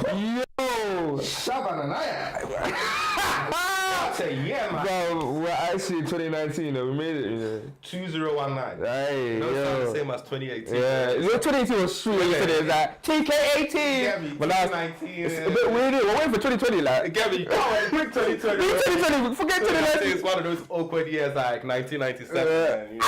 Yo! Shabananaya. That's a year, man. Bro, we're actually in 2019 though. We made it, you know. 2019. Hey, No, it's not yo. the same as 2018. Yeah, you know, 2018 was true. You said it was like TK18. Yeah, But now 2019. it's a bit weird. We're waiting for 2020, like. Get me? Quick 2020. 2020, forget 2019. It's one of those awkward years like 1997 and, you know,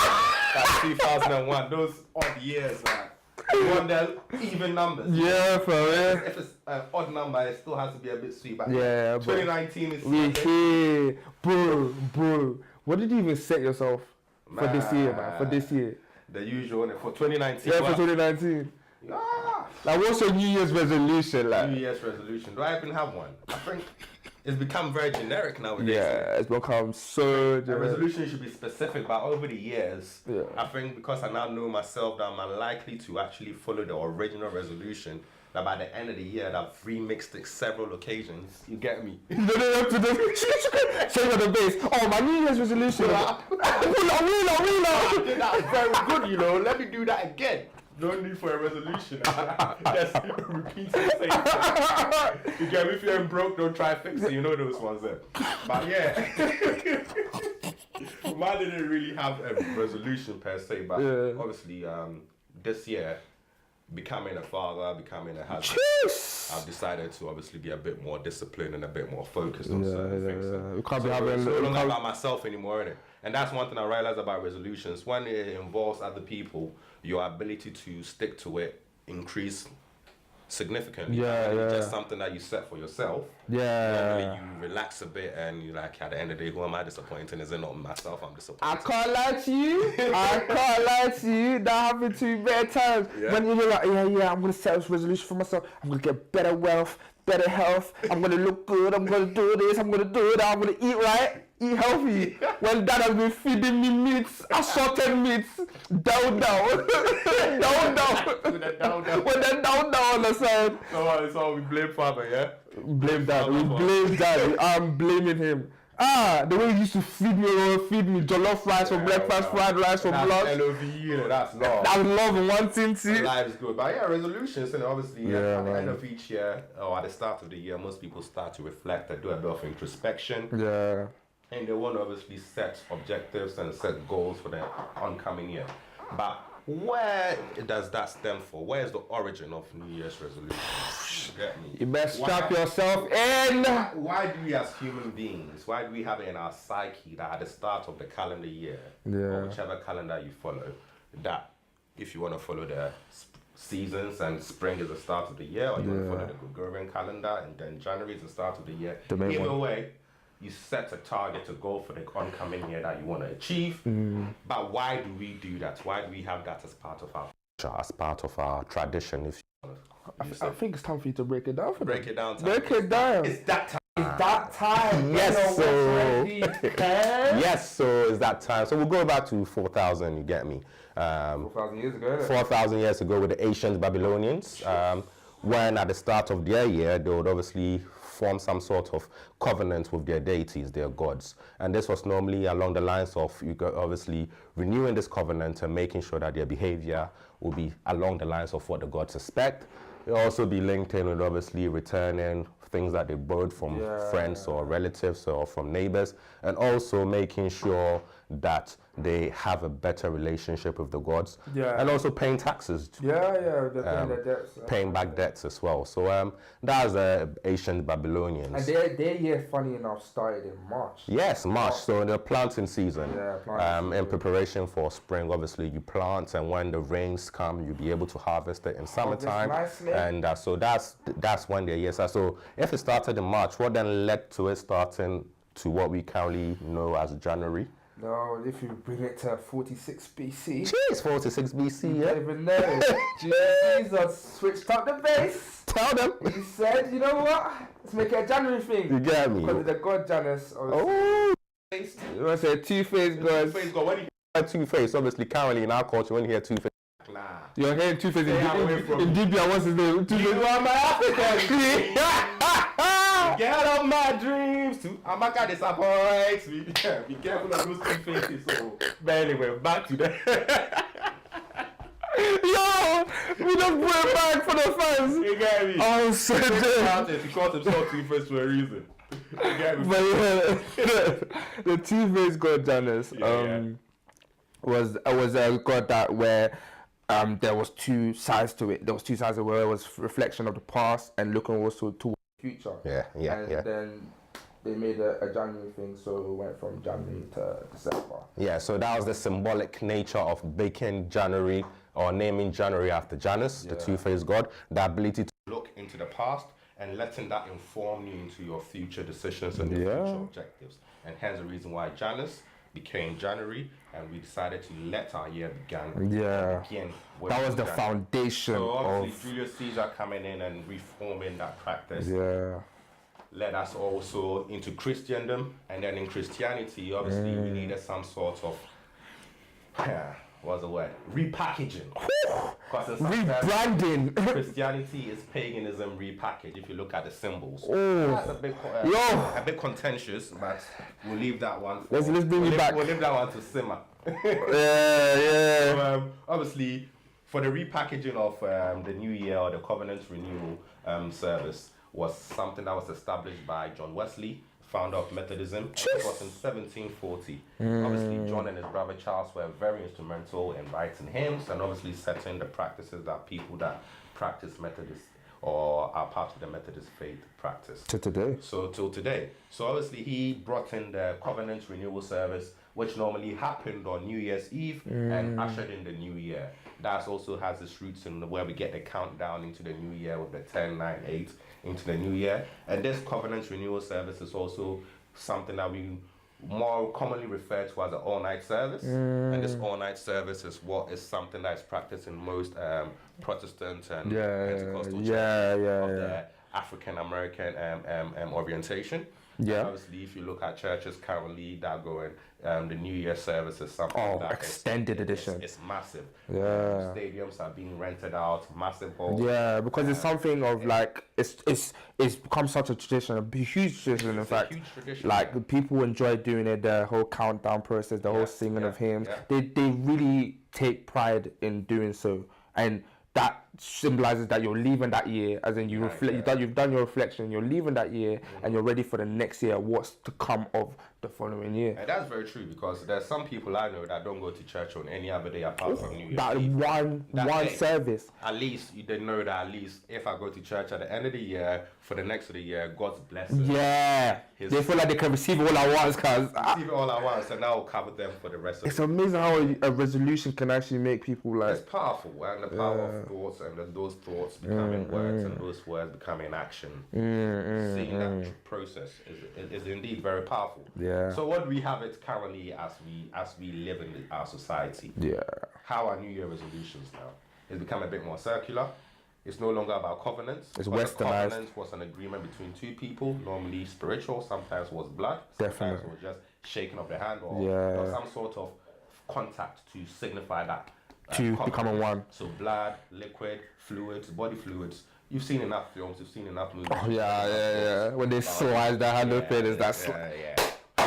like 2001. Those odd years, man. You want the even numbers. Yeah, for real. If it's an odd number, it still has to be a bit sweet. But Yeah, 2019 is we here, bro. What did you even set yourself for this year, man? For this year, the usual for 2019. yeah, for 2019. Ah, Like, what's your New Year's resolution, like? New Year's resolution. Do I even have one? I think it's become very generic nowadays. Yeah, it's become so. A resolution should be specific, but over the years, Yeah. I think because I now know myself that I'm unlikely to actually follow the original resolution, that by the end of the year, that I've remixed it several occasions. You get me? You don't have to do. Shake on the bass. Oh, my New Year's resolution. Wheeler. That's very good, you know. Let me do that again. No need for a resolution. Just repeat the same thing. You get me? If you're broke, don't try fix it. You know those ones there. But yeah. Mine didn't really have a resolution per se, but obviously this year, becoming a father, becoming a husband, I've decided to obviously be a bit more disciplined and a bit more focused on certain things. Yeah. We can't be So having. it's no longer about myself anymore, innit? And that's one thing I realized about resolutions. When it involves other people, your ability to stick to it increase significantly. Yeah, When it's yeah. just something that you set for yourself. Yeah. Normally you relax a bit and you're like, at the end of the day, who am I disappointing? Is it not myself I'm disappointing? I can't lie to you. That happened to me many times. Yeah. When you're like, yeah, I'm gonna set this resolution for myself. I'm gonna get better wealth, better health. I'm gonna look good. I'm gonna do this. I'm gonna do that. I'm gonna eat right, eat healthy. When Dad has been feeding me meats, assorted meats, down. With a down. When they're down on the side. So we blame father, yeah? Blame Dad. We blame Dad. I'm blaming him. The way he used to feed me jollof rice for breakfast, fried rice for lunch. That's LOVE, you know, that's love. That's love and wanting to. Life's good. But yeah, resolutions, and obviously Yeah, at the man. end of each year, or at the start of the year, most people start to reflect and do a bit of introspection. Yeah. And they want to obviously set objectives and set goals for the oncoming year. But where does that stem from? Where is the origin of New Year's resolutions? You get me? You best strap yourself in. Why do we as human beings, why do we have it in our psyche that at the start of the calendar year, Yeah. or whichever calendar you follow, that if you want to follow the seasons and spring is the start of the year, or you want to follow the Gregorian calendar and then January is the start of the year, The main either one. way, you set a target to go for the oncoming year that you want to achieve. But why do we do that? Why do we have that as part of our tradition? If I think it's time for you to break it down for break it down, Break it down. It's that time. It's that time. Yes, so Yes. so it's that time. So we'll go back to 4,000. You get me? 4,000 years ago. 4,000 years ago with the ancient Babylonians, when at the start of their year they would obviously form some sort of covenant with their deities, their gods. And this was normally along the lines of obviously renewing this covenant and making sure that their behavior will be along the lines of what the gods expect. It'll also be linked in with obviously returning things that they borrowed from friends or relatives or from neighbors, and also making sure that they have a better relationship with the gods, and also paying taxes. Paying their debts. Paying back debts as well. So that's the ancient Babylonians. And their year, funny enough, started in March. Yes, March. So in the planting season, planting in preparation for spring, obviously you plant, and when the rains come, you'll be able to harvest it in summertime. Nicely. And so that's when their years are. So if it started in March, what then led to it starting to what we currently know as January? No, if you bring it to 46 BC. Jeez, 46 BC, You yeah. don't even know. Jesus switched up the base. Tell them. He said, you know what? Let's make it a January thing. You get me? Because of the god Janus. Oh. You want to say two-faced gods? Two-faced God. When you hear two-faced, obviously currently in our culture, when you hear two-faced, nah. You're hearing two-faced in Libya, what's his name? You are my African. Get out of my dreams too. I'm not gonna disappoint me. Be careful of those two faces. So, but anyway, back to that. Yo, we just brought it back for the fans. You get me? Oh, so good. He called himself Two-Face for a reason. You get me? But yeah, the Two-Face God Janus was a god that where there was two sides to it. There was two sides of where it was reflection of the past and looking also towards the future. And then they made a January thing, so it went from January to December. Yeah, so that was the symbolic nature of making January or naming January after Janus, the two-faced god. The ability to look into the past and letting that inform you into your future decisions and your future objectives. And hence the reason why Janus became January, and we decided to let our year begin. That was the foundation. So obviously Julius Caesar coming in and reforming that practice. Led us also into Christendom, and then in Christianity, obviously we needed some sort of what's the word? Repackaging. Rebranding. Christianity is paganism repackaged. If you look at the symbols, that's a bit contentious, but we'll leave that one. Let's bring it back. We'll leave that one to simmer. So, obviously, for the repackaging of the New Year or the Covenant Renewal service was something that was established by John Wesley, founder of Methodism. It was in 1740. Obviously, John and his brother Charles were very instrumental in writing hymns and obviously setting the practices that people that practice Methodist or are part of the Methodist faith practice. Till today. Till today. So obviously he brought in the Covenant Renewal Service, which normally happened on New Year's Eve and ushered in the New Year. That also has its roots in where we get the countdown into the New Year with the 10, 9, 8 into the New Year. And this Covenant Renewal Service is also something that we more commonly refer to as an all-night service. And this all-night service is something that is practiced in most Protestant and Pentecostal churches of the African American orientation. Obviously, if you look at churches currently that go in, the New Year service is something that extended edition. It's massive. Stadiums are being rented out, massive halls. Because it's something of like it's become such a tradition, a huge tradition. In fact, huge tradition, like people enjoy doing it. The whole countdown process, the whole singing of hymns. They really take pride in doing so, and that symbolizes that you're leaving that year, as in you reflect. You've done your reflection. You're leaving that year, and you're ready for the next year. What's to come of the following year? And that's very true, because there's some people I know that don't go to church on any other day apart from New Year's That Eve. one service. At least they know that at least if I go to church at the end of the year, for the next of the year, God's blessing. They feel like they can receive it all at once, receive it all at once, and that will cover them for the rest of It's amazing how a resolution can actually make people like. It's powerful, and the power of thoughts, and those thoughts becoming words, and those words becoming action. Seeing that process is indeed very powerful. So what do we have it currently as we live in our society? How are New Year resolutions now? It's become a bit more circular. It's no longer about covenants. It's westernized. westernized. Covenant was an agreement between two people, normally spiritual, sometimes was blood, sometimes was just shaking of the hand or some sort of contact to signify that. To become one. So blood, liquid, fluids, body fluids. You've seen enough films, you've seen enough movies. When they slide the hand of it, is that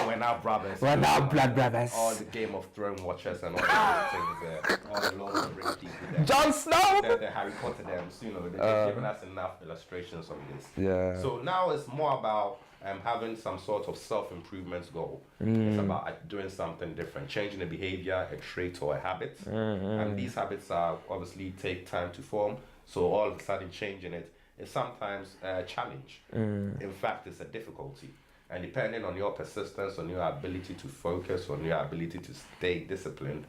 We're now brothers. We're now blood brothers. All the Game of Thrones watchers and all those things. All the Lord of the Rings people there. Jon Snow! The Harry Potter them, they've given us enough illustrations of this. So now it's more about having some sort of self-improvement goal. It's about doing something different, changing a behavior, a trait, or a habit. And these habits are obviously take time to form. So all of a sudden changing it is sometimes a challenge. In fact, it's a difficulty. And depending on your persistence, on your ability to focus, on your ability to stay disciplined,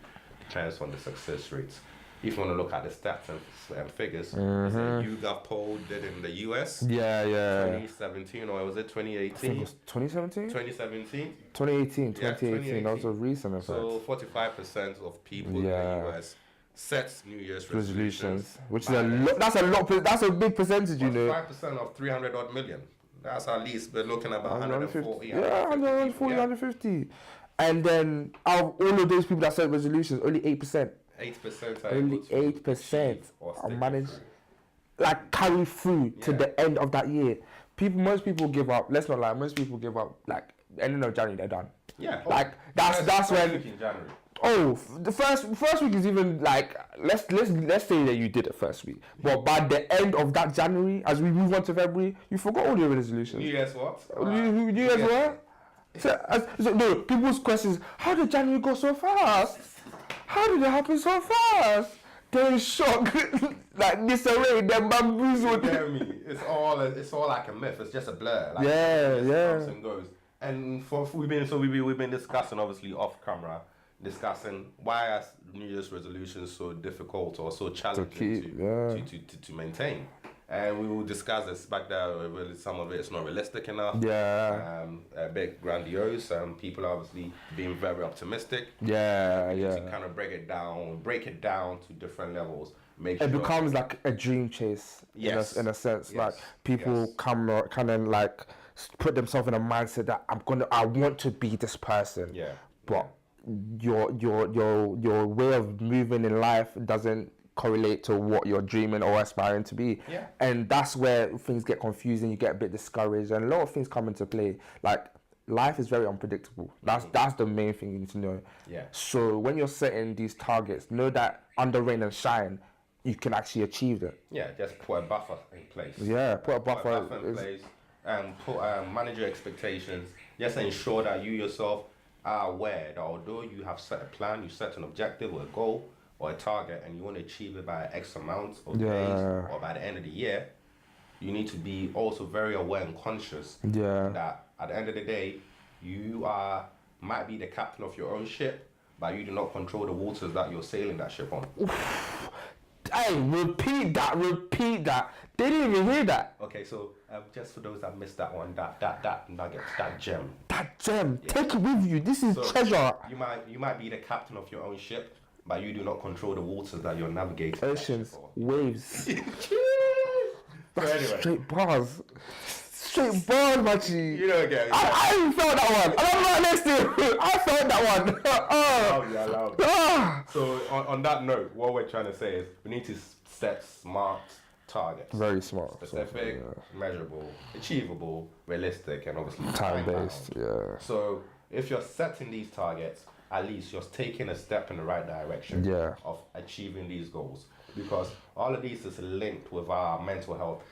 depends on the success rates. If you want to look at the stats and figures, there's a YouGov poll did in the US. 2017, or was it 2018? I think it was 2017? 2017? 2018. That was a recent effect. So 45% of people in the US set New Year's resolutions. Which is that's a big percentage, you know. 5% of 300 odd million. That's at least we're looking at about 140. 150. And then out of all of those people that set resolutions, only 8%. 8% only 8% are managed, like carry through to the end of that year. Most people give up. Let's not lie. Most people give up like ending of January. They're done. That's when. In January. The first week is even like let's say that you did it first week, but by the end of that January, as we move on to February, you forgot all your resolutions. New Year's what? New Year's what? So no, people's questions: how did January go so fast? How did it happen so fast? They're in shock, like disarray, they're bamboozled. You get me? It's all like a myth. It's just a blur. Like, comes and goes. And we've been discussing, obviously off camera, discussing why are New Year's resolutions so difficult or so challenging to maintain. And we will discuss this back there. Really, some of it is not realistic enough. Yeah. A bit grandiose. People are obviously being very optimistic. To kind of break it down to different levels. It becomes like a dream chase. Yes. In a sense, like people kind of like put themselves in a mindset that I want to be this person. Yeah. But your way of moving in life doesn't correlate to what you're dreaming or aspiring to be. Yeah. And that's where things get confusing, you get a bit discouraged, and a lot of things come into play. Like life is very unpredictable. That's the main thing you need to know. Yeah. So when you're setting these targets, know that under rain and shine, you can actually achieve it. Yeah, just put a buffer in place. Yeah, put a buffer in place and manage your expectations. Just ensure that you yourself are aware that although you have set a plan, you set an objective or a goal or a target, and you want to achieve it by X amount of days or by the end of the year, you need to be also very aware and conscious that at the end of the day, you might be the captain of your own ship, but you do not control the waters that you're sailing that ship on. Hey, repeat that. They didn't even hear that. Okay, so just for those that missed that one, that nugget, that gem. Take it with you. This is treasure. You might be the captain of your own ship, but you do not control the waters that you're navigating. Oceans, waves. So anyway. Straight ball, machi. You don't get it. I felt that one. I'm not next to you. I felt that one. Allow me. So on that note, what we're trying to say is we need to set smart targets. Very smart. Specific, measurable, achievable, realistic, and obviously time-based. Yeah. So if you're setting these targets, at least you're taking a step in the right direction of achieving these goals. Because all of these is linked with our mental health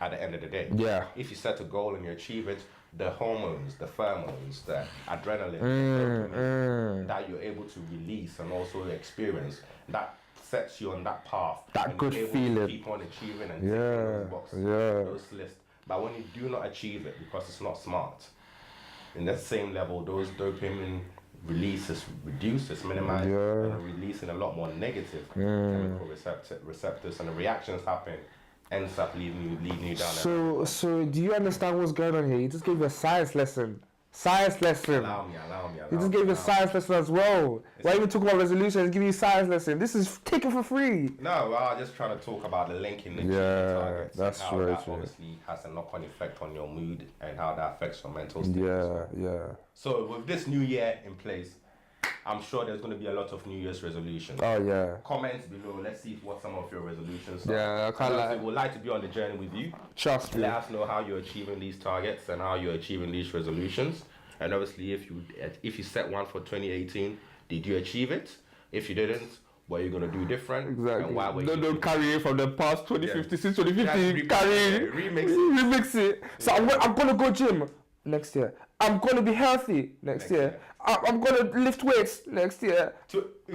at the end of the day. Yeah. If you set a goal and you achieve it, the hormones, the pheromones, the adrenaline, the dopamine that you're able to release and also experience, that sets you on that path. That good feeling. To keep on achieving and ticking those boxes, those lists. But when you do not achieve it because it's not smart, in that same level, those dopamine release is reduced, it's minimized, and releasing a lot more negative chemical receptors, and the reactions happen, ends up leading you down. So do you understand what's going on here? He just gave you a science lesson. Allow me. He just gave you a science lesson as well. Why even talk about resolutions? Give you a science lesson. This is taken for free. No, I'm just trying to talk about the linking the targets. That's how very that true. Obviously has a knock-on effect on your mood and how that affects your mental state. Yeah. So with this new year in place, I'm sure there's going to be a lot of New Year's resolutions. Oh yeah. Comments below. Let's see what some of your resolutions are. Yeah, I can't lie. We'd like to be on the journey with you. Trust me. Let us know how you're achieving these targets and how you're achieving these resolutions. And obviously, if you set one for 2018, did you achieve it? If you didn't, what are you gonna do different? Exactly. And why were you don't carry it from the past 2015, since 2015. Remix it. So I'm gonna go gym next year. I'm gonna be healthy next year. I'm gonna lift weights next year.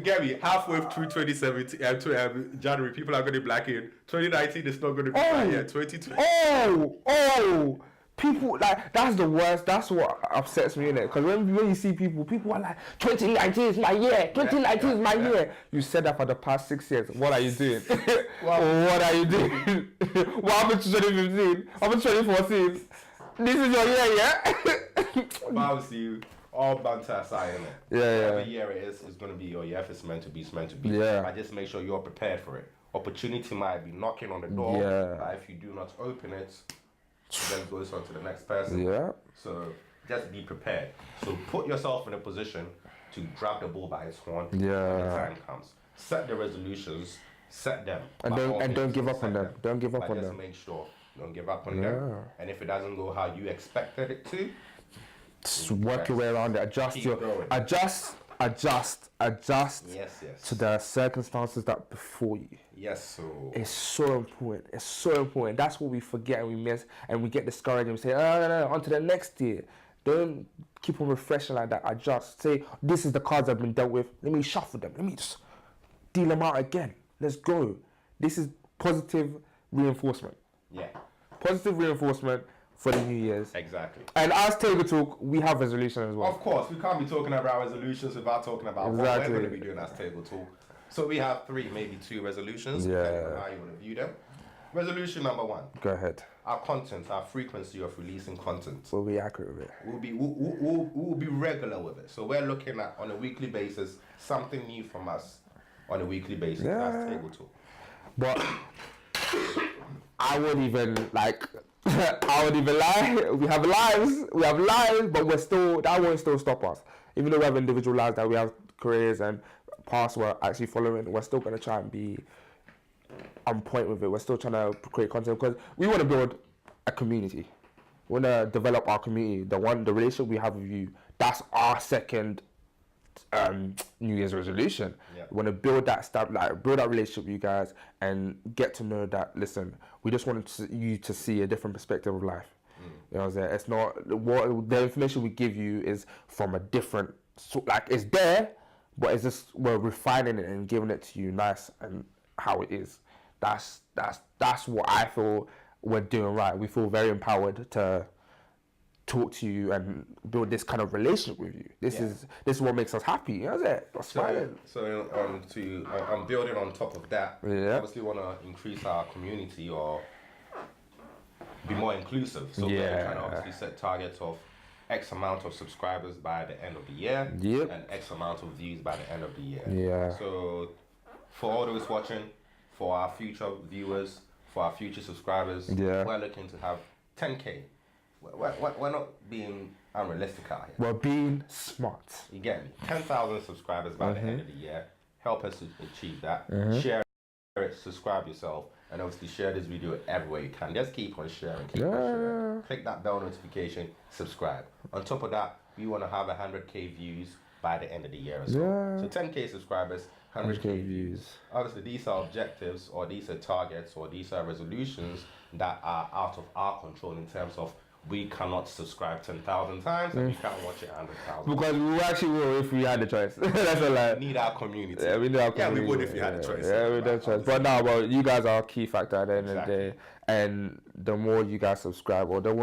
Get me, halfway through 2017, January, people are gonna be like in 2019. It's not gonna be right yet. 2020. People, like, that's the worst. That's what upsets me, innit? Because when you see people are like, 2019 is my year. 2019 is my year. You said that for the past 6 years. What are you doing? What are you doing? What happened to 2015? What happened to 2014? This is your year, yeah? But obviously, all banter aside, innit? Every year it is going to be your year. If it's meant to be, it's meant to be. But just make sure you're prepared for it. Opportunity might be knocking on the door. But if you do not open it, then it goes on to the next person. So just be prepared. So put yourself in a position to grab the bull by its horn when the time comes. Set the resolutions, set them. And don't give up on them. Don't give up on them. Just make sure you don't give up on them. And if it doesn't go how you expected it to, just work your way around it. Adjust adjust Yes. to the circumstances that before you. Yes, so It's so important. It's so important. That's what we forget and we miss, and we get discouraged and we say, oh, no, on to the next year. Don't keep on refreshing like that. Adjust. Say, this is the cards I've been dealt with. Let me shuffle them. Let me just deal them out again. Let's go. This is positive reinforcement. Yeah. Positive reinforcement for the New Year's. Exactly. And as TAGOE TALK, we have resolutions as well. Of course, we can't be talking about resolutions without talking about what we're going to be doing as TAGOE TALK. So we have 3, maybe 2 resolutions, depending on how you want to view them. Resolution number 1. Go ahead. Our content, our frequency of releasing content. We'll be accurate with it. We'll be regular with it. So we're looking at, on a weekly basis, something new from us on a weekly basis. That's TAGOE TALK. But I wouldn't even lie. We have lives, but that won't still stop us. Even though we have individual lives, that we have careers and paths we're actually following, we're still going to try and be on point with it. We're still trying to create content because we want to build a community. We want to develop our community. The relationship we have with you, that's our second New Year's resolution. Yeah. We want to build that relationship with you guys and get to know that. Listen, we just want you to see a different perspective of life. You know what I'm saying? It's not what the information we give you is from a different it's there, but it's just we're refining it and giving it to you nice and how it is. That's what I feel we're doing right. We feel very empowered to talk to you and build this kind of relationship with you. This is what makes us happy. You know what I'm saying? So I'm building on top of that. Yeah. Obviously, want to increase our community or be more inclusive. So we're trying to obviously set targets of X amount of subscribers by the end of the year, and X amount of views by the end of the year. Yeah. So for all those watching, for our future viewers, for our future subscribers, we're looking to have 10K. We're not being unrealistic out here. We're being smart. You get me? 10,000 subscribers by the end of the year. Help us to achieve that. Share it, subscribe yourself, and obviously share this video everywhere you can. Just keep on sharing. Click that bell notification, subscribe. On top of that, we want to have 100K views by the end of the year as well. So 10K subscribers, 100K views. Obviously, these are objectives, or these are targets, or these are resolutions that are out of our control in terms of we cannot subscribe 10,000 times and we can't watch it 100,000. Because we actually will if we had the choice. That's a lie. We need our community. Yeah, we need our community. Yeah, we would if we had the choice. Yeah, we had the choice. But no, you guys are a key factor at the end of the day. And the more you guys subscribe, or the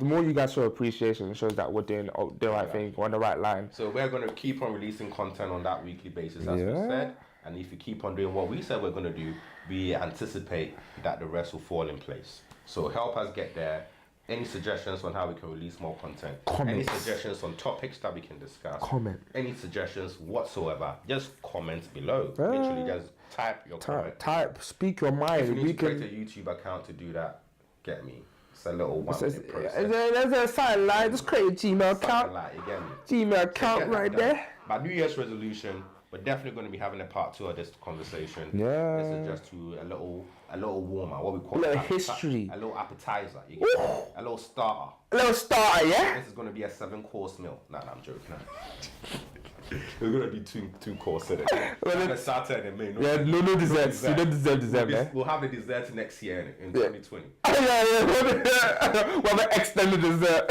more you guys show appreciation, it shows that we're doing the right thing, we're on the right line. So we're going to keep on releasing content on that weekly basis, as we said. And if we keep on doing what we said we're going to do, we anticipate that the rest will fall in place. So help us get there. Any suggestions on how we can release more content? Comments. Any suggestions on topics that we can discuss? Comment. Any suggestions whatsoever? Just comment below. Literally, just type your comment. Speak your mind. If you need to create a YouTube account to do that, get me. It's a little 1 minute process. There's a side line. Just create a Gmail account. You get me? Gmail account right there. My New Year's resolution, we're definitely going to be having a part 2 of this conversation. Yeah. This is just to a little warmer, what we call a little history. A little appetizer. You get me? A little starter. A little starter, yeah? This is going to be a 7-course meal. Nah, I'm joking. It's going to be two courses. The starter and the main. No desserts. You don't deserve dessert, man. We'll have the dessert next year in 2020. We'll have an extended dessert.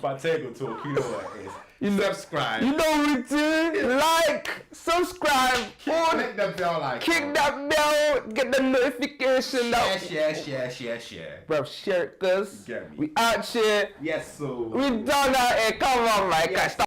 But TAGOE TALK, you know what it is. Subscribe. You know what we do. Like, subscribe. Click the bell Kick that bell. Get the notification. Share. Bro, share it, cuz. We out here. Yes, so. We done out here. Come on, man. Yes.